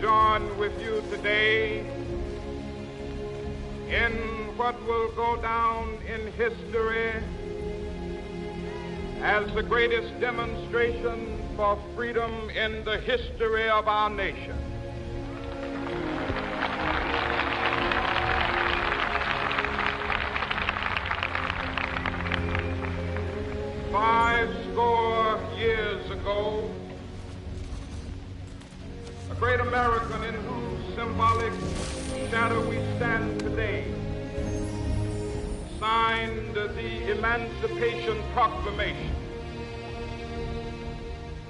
join with you today in what will go down in history as the greatest demonstration for freedom in the history of our nation. Five score years ago, a great American in whose symbolic shadow we stand today signed the Emancipation Proclamation.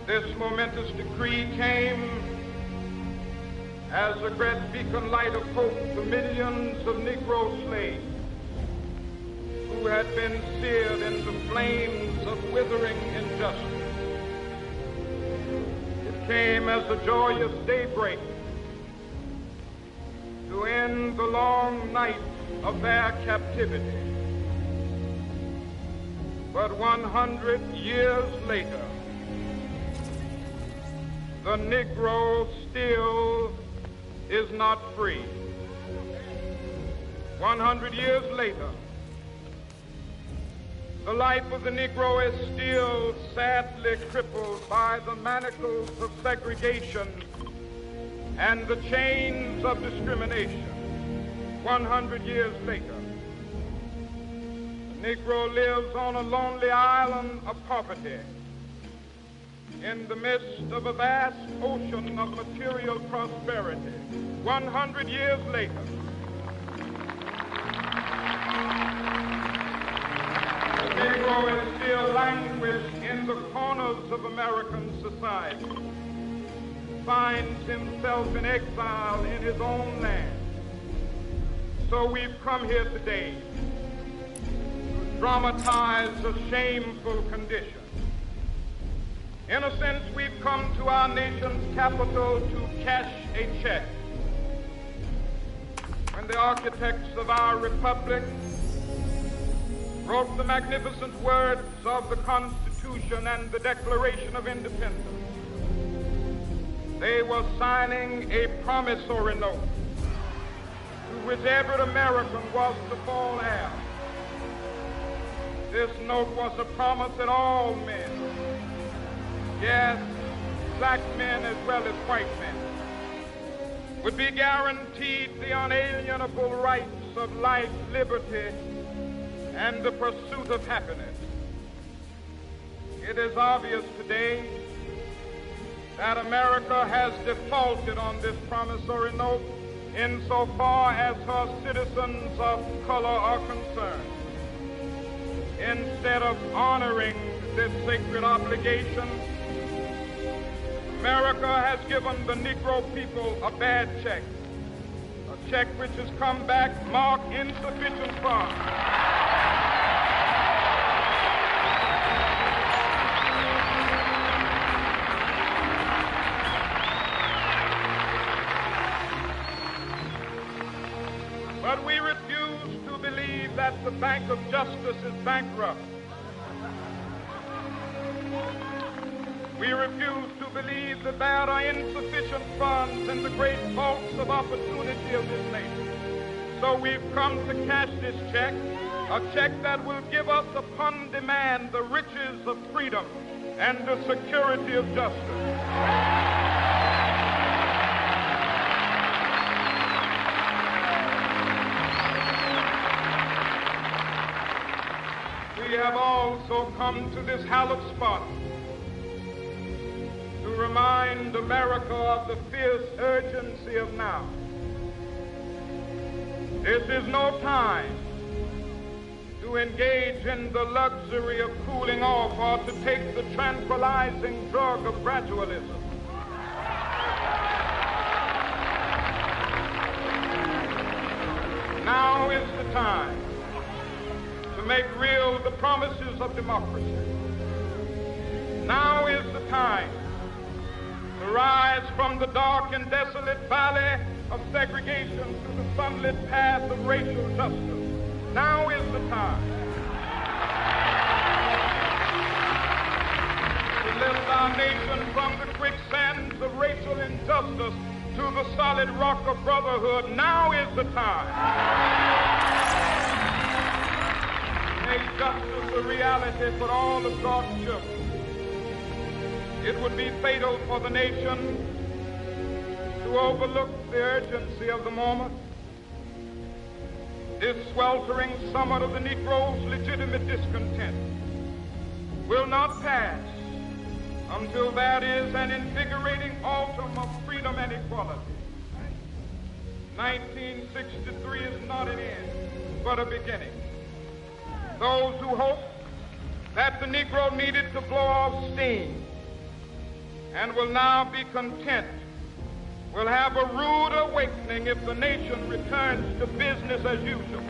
This momentous decree came as a great beacon light of hope to millions of Negro slaves who had been seared in the flames of withering injustice. It came as a joyous daybreak to end the long night of their captivity. But 100 years later, the Negro still is not free. 100 years later, the life of the Negro is still sadly crippled by the manacles of segregation and the chains of discrimination. 100 years later, the Negro lives on a lonely island of poverty in the midst of a vast ocean of material prosperity. 100 years later, the Negro is still languished in the corners of American society, finds himself in exile in his own land. So we've come here today to dramatize a shameful condition. In a sense, we've come to our nation's capital to cash a check. When the architects of our republic wrote the magnificent words of the Constitution and the Declaration of Independence, they were signing a promissory note to which every American was to fall heir. This note was a promise that all men, yes, black men as well as white men, would be guaranteed the unalienable rights of life, liberty, and the pursuit of happiness. It is obvious today that America has defaulted on this promissory note insofar as her citizens of color are concerned. Instead of honoring this sacred obligation, America has given the Negro people a bad check, a check which has come back marked insufficient funds. But we refuse to believe that the Bank of Justice is bankrupt. We refuse to believe that there are insufficient funds in the great vaults of opportunity of this nation. So we've come to cash this check, a check that will give us upon demand the riches of freedom and the security of justice. We have also come to this hallowed spot to remind America of the fierce urgency of now. This is no time to engage in the luxury of cooling off or to take the tranquilizing drug of gradualism. Now is the time to make real the promises of democracy. Now is the time to rise from the dark and desolate valley of segregation to the sunlit path of racial justice. Now is the time to lift our nation from the quicksands of racial injustice to the solid rock of brotherhood, now is the time. Make justice a reality for all of God's children. It would be fatal for the nation to overlook the urgency of the moment. This sweltering summit of the Negro's legitimate discontent will not pass until there is an invigorating autumn of freedom and equality. 1963 is not an end, but a beginning. Those who hope that the Negro needed to blow off steam and will now be content will have a rude awakening if the nation returns to business as usual.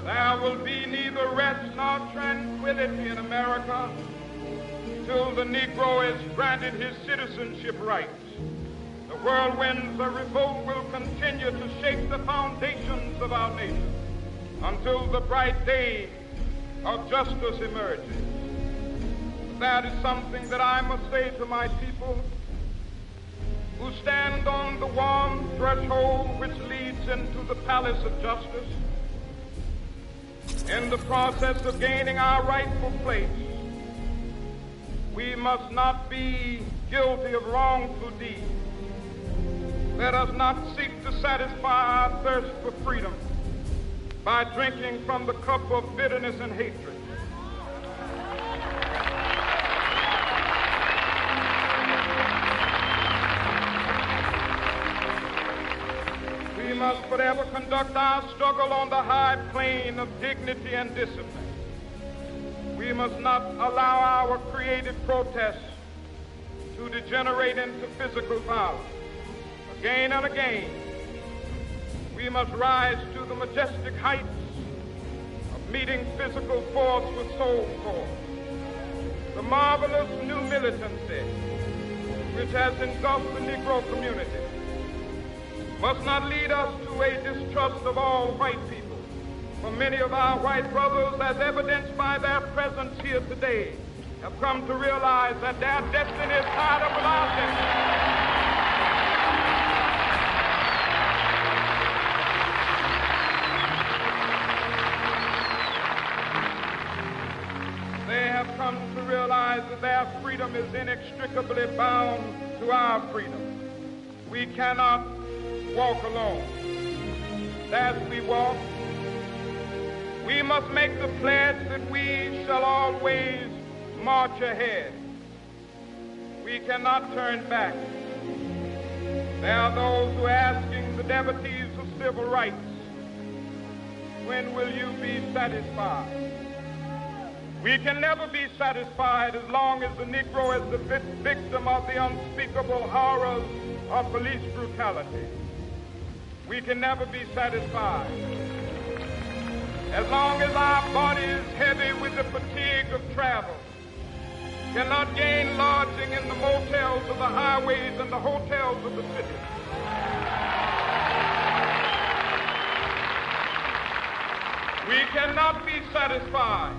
There will be neither rest nor tranquility in America till the Negro is granted his citizenship rights. The whirlwinds of revolt will continue to shake the foundations of our nation until the bright day of justice emerges. That is something that I must say to my people who stand on the warm threshold which leads into the palace of justice. In the process of gaining our rightful place, we must not be guilty of wrongful deeds. Let us not seek to satisfy our thirst for freedom by drinking from the cup of bitterness and hatred. We must forever conduct our struggle on the high plane of dignity and discipline. We must not allow our creative protests to degenerate into physical violence. Again and again, we must rise to the majestic heights of meeting physical force with soul force. The marvelous new militancy which has engulfed the Negro community must not lead us to a distrust of all white people. For many of our white brothers, as evidenced by their presence here today, have come to realize that their destiny is tied up with our destiny. They have come to realize that their freedom is inextricably bound to our freedom. We cannot walk alone. As we walk, we must make the pledge that we shall always march ahead. We cannot turn back. There are those who are asking the devotees of civil rights, when will you be satisfied? We can never be satisfied as long as the Negro is the victim of the unspeakable horrors of police brutality. We can never be satisfied as long as our body is heavy with the fatigue of travel, cannot gain lodging in the motels of the highways and the hotels of the city. We cannot be satisfied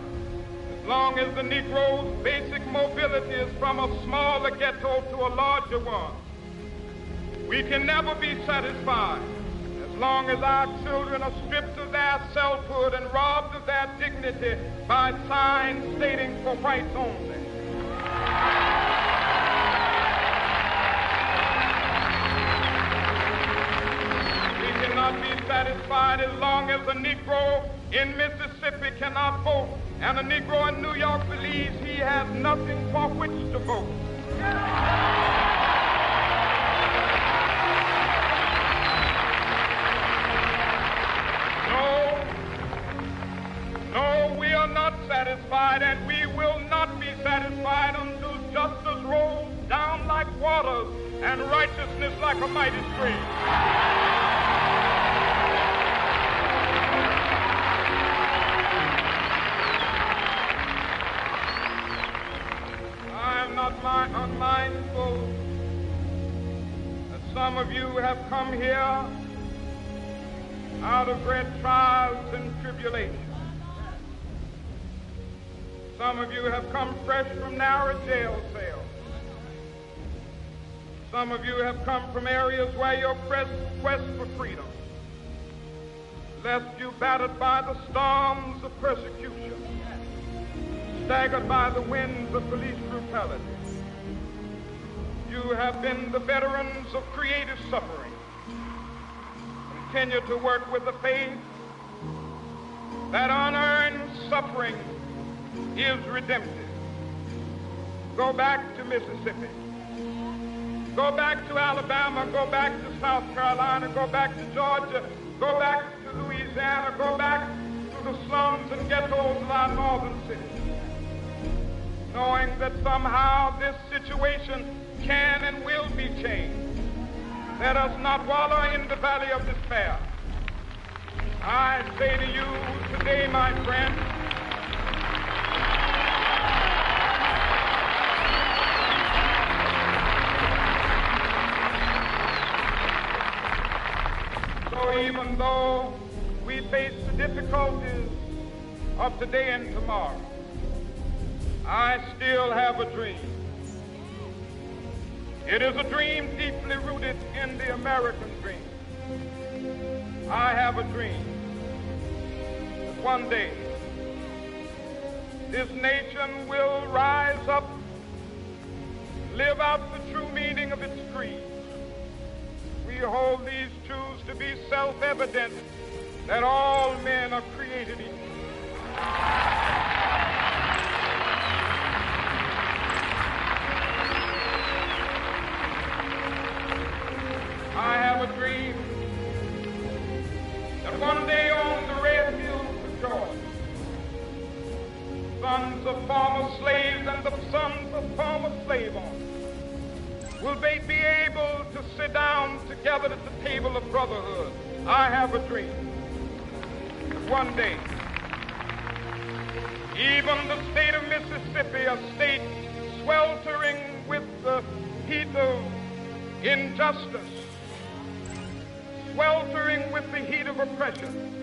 as long as the Negro's basic mobility is from a smaller ghetto to a larger one. We can never be satisfied as long as our children are stripped of their selfhood and robbed of their dignity by signs stating for whites only. We cannot be satisfied as long as the Negro in Mississippi cannot vote and a Negro in New York believes he has nothing for which to vote. No, we are not satisfied, and we will not be satisfied until justice rolls down like waters and righteousness like a mighty stream. I am not unmindful that Some of you have come here out of great trials and tribulations. Some of you have come fresh from narrow jail cells. Some of you have come from areas where your quest for freedom left you battered by the storms of persecution, staggered by the winds of police brutality. You have been the veterans of creative suffering. Continue to work with the faith that unearned suffering is redemptive. Go back to Mississippi. Go back to Alabama. Go back to South Carolina. Go back to Georgia. Go back to Louisiana. Go back to the slums and ghettos of our northern cities, knowing that somehow this situation can and will be changed. Let us not wallow in the valley of despair. I say to you today, my friend, so even though we face the difficulties of today and tomorrow, I still have a dream. It is a dream deeply rooted in the American dream. I have a dream that one day this nation will rise up, live out the true meaning of its creed. We hold these truths to be self-evident, that all men are created equal. I have a dream that one day on the red hills of Georgia, sons of former slaves and the sons of former slave owners will they be able to sit down together at the table of brotherhood. I have a dream that one day even the state of Mississippi, a state sweltering with the heat of injustice, sweltering with the heat of oppression,